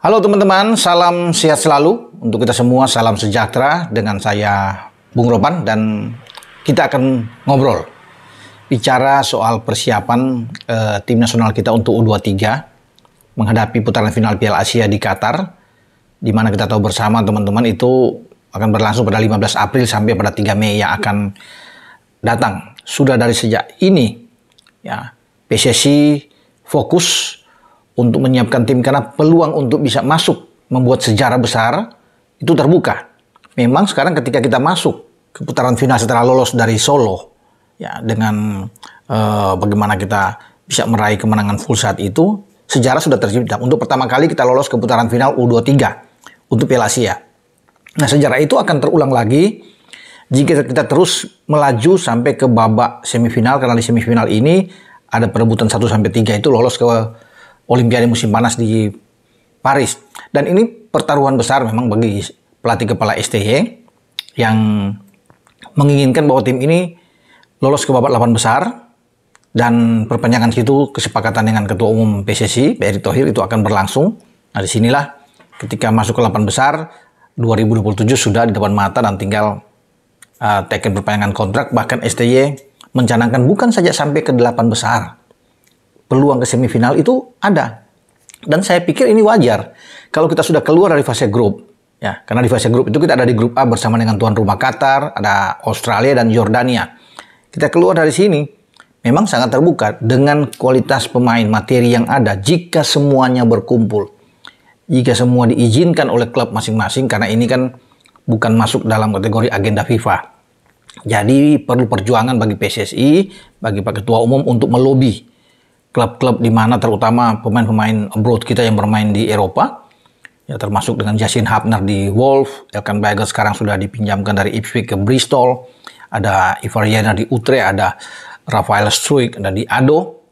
Halo teman-teman, salam sehat selalu untuk kita semua, salam sejahtera dengan saya Bung Ropan dan kita akan ngobrol bicara soal persiapan tim nasional kita untuk U23 menghadapi putaran final Piala Asia di Qatar, di mana kita tahu bersama teman-teman itu akan berlangsung pada 15 April sampai pada 3 Mei yang akan datang. Sudah dari sejak ini ya, PSSI fokus untuk menyiapkan tim karena peluang untuk bisa masuk membuat sejarah besar itu terbuka. Memang sekarang ketika kita masuk ke putaran final setelah lolos dari Solo ya, dengan bagaimana kita bisa meraih kemenangan full saat itu, sejarah sudah tercipta. Untuk pertama kali kita lolos ke putaran final U23 untuk Piala Asia. Nah, sejarah itu akan terulang lagi jika kita terus melaju sampai ke babak semifinal, karena di semifinal ini ada perebutan 1-3 itu lolos ke Olimpiade musim panas di Paris. Dan ini pertaruhan besar memang bagi pelatih kepala STY yang menginginkan bahwa tim ini lolos ke babak 8 besar, dan perpanjangan situ kesepakatan dengan Ketua Umum PSSI, Pak Erick Thohir, itu akan berlangsung. Nah, disinilah ketika masuk ke 8 besar, 2027 sudah di depan mata dan tinggal teken perpanjangan kontrak. Bahkan STY mencanangkan bukan saja sampai ke 8 besar, peluang ke semifinal itu ada. Dan saya pikir ini wajar kalau kita sudah keluar dari fase grup. Ya, karena di fase grup itu kita ada di grup A bersama dengan tuan rumah Qatar, ada Australia dan Yordania. Kita keluar dari sini memang sangat terbuka dengan kualitas pemain, materi yang ada jika semuanya berkumpul. Jika semua diizinkan oleh klub masing-masing, karena ini kan bukan masuk dalam kategori agenda FIFA. Jadi perlu perjuangan bagi PSSI, bagi Pak Ketua Umum untuk melobi klub-klub di mana terutama pemain-pemain abroad kita yang bermain di Eropa, ya, termasuk dengan Jasin Hapner di Wolf, Elkan Baggett sekarang sudah dipinjamkan dari Ipswich ke Bristol, ada Ivar Jenner di Utrecht, ada Rafael Struijk ada di Ado,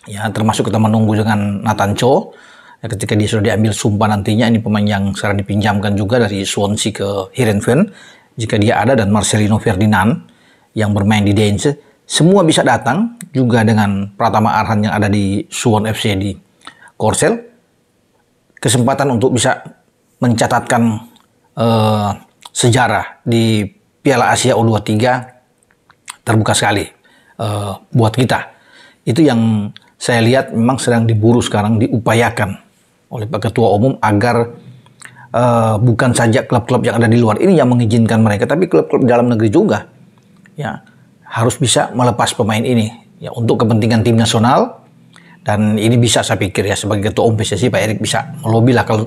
ya, termasuk kita menunggu dengan Nathan Cho, ya, ketika dia sudah diambil sumpah nantinya. Ini pemain yang sekarang dipinjamkan juga dari Swansea ke Heerenveen jika dia ada, dan Marcelino Ferdinand yang bermain di Deinze. Semua bisa datang juga dengan Pratama Arhan yang ada di Suwon FC di Korsel. Kesempatan untuk bisa mencatatkan sejarah di Piala Asia U23 terbuka sekali buat kita. Itu yang saya lihat memang sedang diburu sekarang, diupayakan oleh Pak Ketua Umum agar bukan saja klub-klub yang ada di luar ini yang mengizinkan mereka, tapi klub-klub dalam negeri juga, ya, harus bisa melepas pemain ini ya untuk kepentingan tim nasional. Dan ini bisa saya pikir ya, sebagai Ketua Umum PSSI Pak Erick bisa melobi lah kalau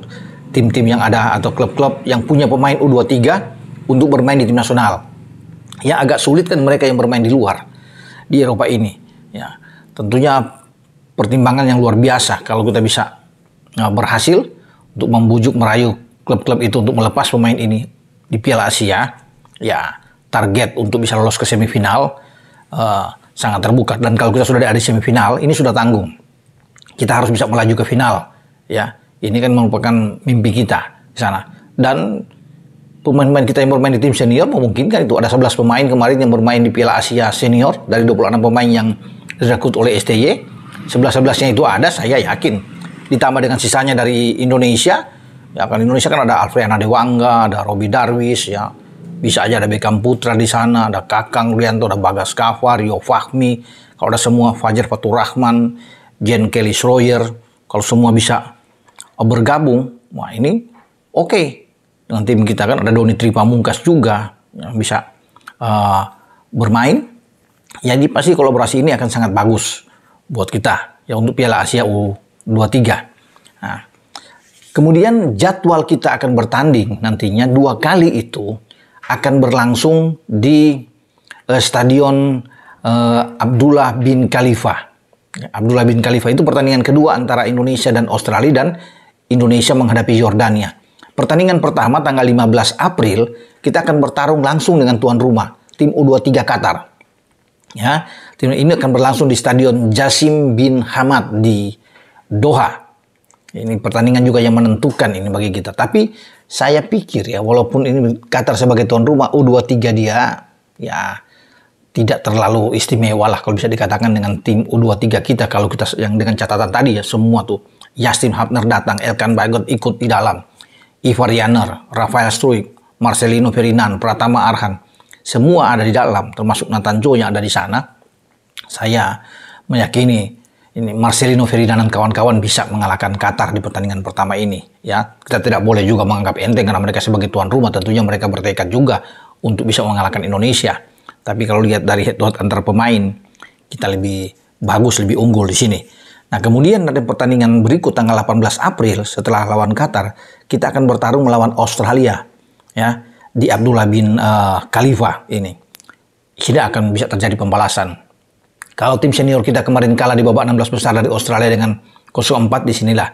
tim-tim yang ada atau klub-klub yang punya pemain U23 untuk bermain di tim nasional. Ya, agak sulit kan mereka yang bermain di luar di Eropa ini. Ya, tentunya pertimbangan yang luar biasa kalau kita bisa berhasil untuk membujuk merayu klub-klub itu untuk melepas pemain ini di Piala Asia. Ya, target untuk bisa lolos ke semifinal sangat terbuka. Dan kalau kita sudah ada di semifinal, ini sudah tanggung. Kita harus bisa melaju ke final. Ya, ini kan merupakan mimpi kita di sana. Dan pemain-pemain kita yang bermain di tim senior memungkinkan itu. Ada 11 pemain kemarin yang bermain di Piala Asia Senior dari 26 pemain yang direkrut oleh STY. 11-11-nya itu ada, saya yakin. Ditambah dengan sisanya dari Indonesia. Ya, kan Indonesia kan ada Alfriana Dewangga, ada Robi Darwis, ya. Bisa aja ada Beckham Putra di sana, ada Kakang Rianto, ada Bagas Kava, Rio Fahmi. Kalau ada semua, Fajar Fatur Rahman, Jen Kelly Schroyer, kalau semua bisa bergabung, wah ini oke. Dengan tim kita kan ada Doni Tripamungkas juga yang bisa bermain. Jadi pasti kolaborasi ini akan sangat bagus buat kita ya untuk Piala Asia U23. Nah, kemudian jadwal kita akan bertanding nantinya 2 kali itu akan berlangsung di Stadion Abdullah bin Khalifa. Abdullah bin Khalifa itu pertandingan kedua antara Indonesia dan Australia, dan Indonesia menghadapi Yordania. Pertandingan pertama tanggal 15 April kita akan bertarung langsung dengan tuan rumah, tim U23 Qatar. Ya, tim ini akan berlangsung di Stadion Jassim bin Hamad di Doha. Ini pertandingan juga yang menentukan ini bagi kita. Tapi saya pikir ya, walaupun ini Qatar sebagai tuan rumah, U23 dia ya tidak terlalu istimewa lah kalau bisa dikatakan dengan tim U23 kita. Kalau kita yang dengan catatan tadi ya, semua tuh Justin Hubner datang, Elkan Bagot ikut di dalam, Ivar Yaner, Rafael Struijk, Marcelino Ferdinand, Pratama Arhan, semua ada di dalam, termasuk Nathan Cho yang ada di sana. Saya meyakini ini Marcelino Ferdinand dan kawan-kawan bisa mengalahkan Qatar di pertandingan pertama ini. Ya, kita tidak boleh juga menganggap enteng karena mereka sebagai tuan rumah, tentunya mereka bertekad juga untuk bisa mengalahkan Indonesia. Tapi kalau lihat dari head to head antar pemain, kita lebih bagus, lebih unggul di sini. Nah, kemudian ada pertandingan berikut tanggal 18 April setelah lawan Qatar, kita akan bertarung melawan Australia, ya, di Abdullah bin Khalifa ini. Sini akan bisa terjadi pembalasan. Kalau tim senior kita kemarin kalah di babak 16 besar dari Australia dengan 0-4, disinilah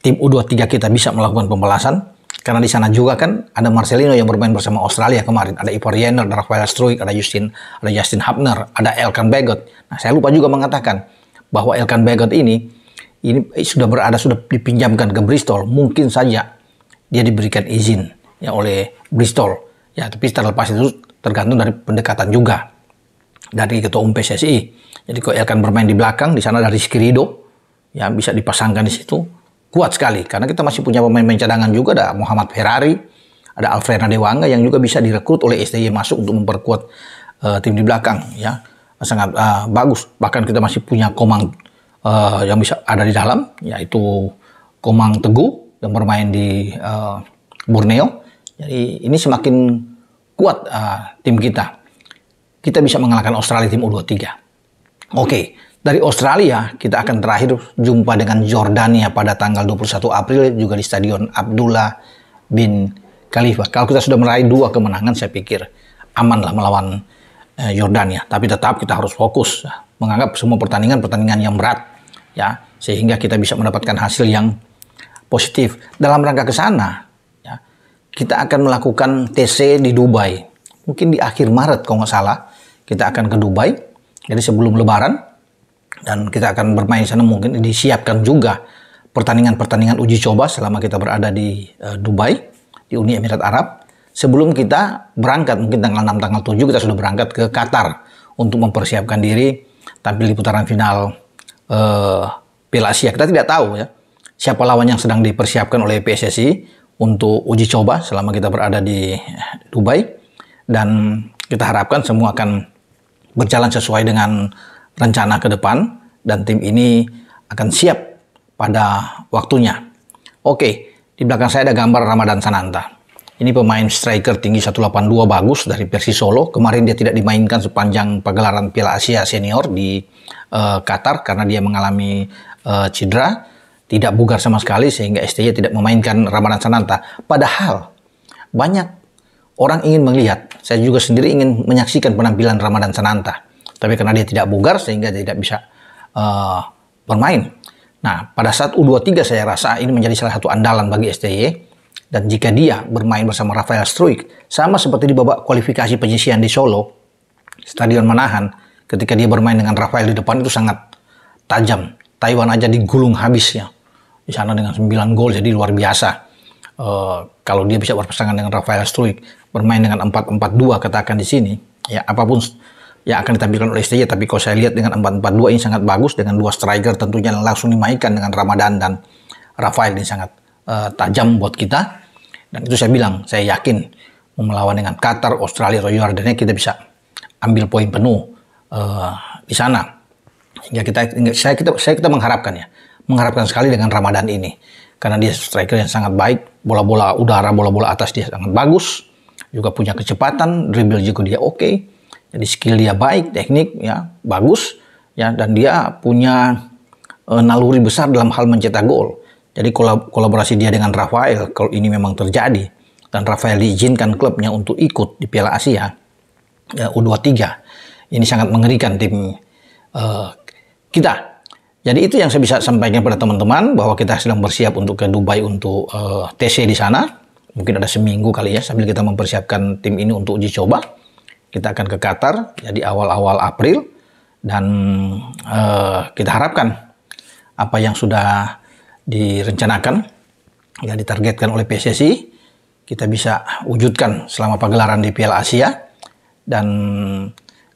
tim U23 kita bisa melakukan pembalasan. Karena di sana juga kan ada Marcelino yang bermain bersama Australia kemarin. Ada Ivar Yaner, ada Rafael Struijk, ada Justin Hubner, ada Elkan Bagot. Nah, saya lupa juga mengatakan bahwa Elkan Bagot ini sudah dipinjamkan ke Bristol. Mungkin saja dia diberikan izin ya oleh Bristol. Ya, tapi terlepas itu tergantung dari pendekatan juga dari ketua umum PSSI. Jadi kalau Elkan bermain di belakang, di sana dari Rizky Ridho, ya bisa dipasangkan di situ. Kuat sekali, karena kita masih punya pemain-pemain cadangan juga, ada Muhammad Ferrari, ada Alfred Dewanga yang juga bisa direkrut oleh STY masuk untuk memperkuat tim di belakang, ya sangat bagus. Bahkan kita masih punya Komang yang bisa ada di dalam, yaitu Komang Teguh yang bermain di Borneo. Jadi ini semakin kuat tim kita. Kita bisa mengalahkan Australia tim U23. Oke. Dari Australia, kita akan terakhir jumpa dengan Jordania pada tanggal 21 April juga di Stadion Abdullah bin Khalifa. Kalau kita sudah meraih 2 kemenangan, saya pikir amanlah melawan Jordania. Tapi tetap kita harus fokus, menganggap semua pertandingan yang berat, ya, sehingga kita bisa mendapatkan hasil yang positif. Dalam rangka ke sana, ya, kita akan melakukan TC di Dubai. Mungkin di akhir Maret kalau nggak salah, kita akan ke Dubai. Jadi sebelum Lebaran. Dan kita akan bermain di sana, mungkin disiapkan juga pertandingan uji coba selama kita berada di Dubai, di Uni Emirat Arab. Sebelum kita berangkat, mungkin tanggal 6, tanggal 7 kita sudah berangkat ke Qatar untuk mempersiapkan diri tampil di putaran final Piala Asia. Kita tidak tahu ya siapa lawan yang sedang dipersiapkan oleh PSSI untuk uji coba selama kita berada di Dubai. Dan kita harapkan semua akan berjalan sesuai dengan rencana ke depan dan tim ini akan siap pada waktunya. Oke, di belakang saya ada gambar Ramadan Sananta. Ini pemain striker tinggi 182 bagus dari Persis Solo. Kemarin dia tidak dimainkan sepanjang pagelaran Piala Asia Senior di Qatar karena dia mengalami cedera, tidak bugar sama sekali sehingga STY tidak memainkan Ramadan Sananta. Padahal banyak orang ingin melihat, saya juga sendiri ingin menyaksikan penampilan Ramadan Sananta. Tapi karena dia tidak bugar sehingga tidak bisa bermain. Nah, pada saat U23 saya rasa ini menjadi salah satu andalan bagi STY. Dan jika dia bermain bersama Rafael Struijk, sama seperti di babak kualifikasi penyisian di Solo, Stadion Manahan, ketika dia bermain dengan Rafael di depan itu sangat tajam. Taiwan aja digulung habis ya. Di sana dengan 9 gol, jadi luar biasa. Kalau dia bisa berpasangan dengan Rafael Struijk, bermain dengan 4-4-2 katakan di sini, ya apapun yang akan ditampilkan oleh STY, tapi kalau saya lihat dengan 4-4-2 ini sangat bagus dengan 2 striker tentunya langsung dimainkan dengan Ramadan dan Rafael, ini sangat tajam buat kita. Dan itu saya bilang, saya yakin melawan dengan Qatar, Australia, atau Jordania kita bisa ambil poin penuh di sana. Hingga kita mengharapkan sekali dengan Ramadan ini karena dia striker yang sangat baik, bola-bola udara, bola-bola atas dia sangat bagus, juga punya kecepatan, dribble juga dia oke. Jadi skill dia baik, teknik ya bagus ya, dan dia punya naluri besar dalam hal mencetak gol. Jadi kolaborasi dia dengan Rafael kalau ini memang terjadi dan Rafael diizinkan klubnya untuk ikut di Piala Asia ya, U23, ini sangat mengerikan tim kita. Jadi itu yang saya bisa sampaikan pada teman-teman bahwa kita sedang bersiap untuk ke Dubai untuk TC di sana. Mungkin ada seminggu kali ya sambil kita mempersiapkan tim ini untuk uji coba. Kita akan ke Qatar ya, di awal-awal April dan kita harapkan apa yang sudah direncanakan yang ditargetkan oleh PSSI kita bisa wujudkan selama pagelaran di Piala Asia dan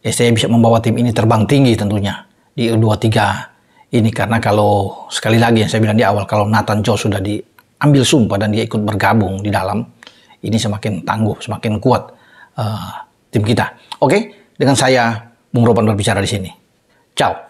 STY bisa membawa tim ini terbang tinggi tentunya di U23 ini, karena kalau sekali lagi yang saya bilang di awal, kalau Nathan Joe sudah diambil sumpah dan dia ikut bergabung di dalam, ini semakin tangguh, semakin kuat tim kita. Oke, dengan saya Bung Roban berbicara di sini. Ciao.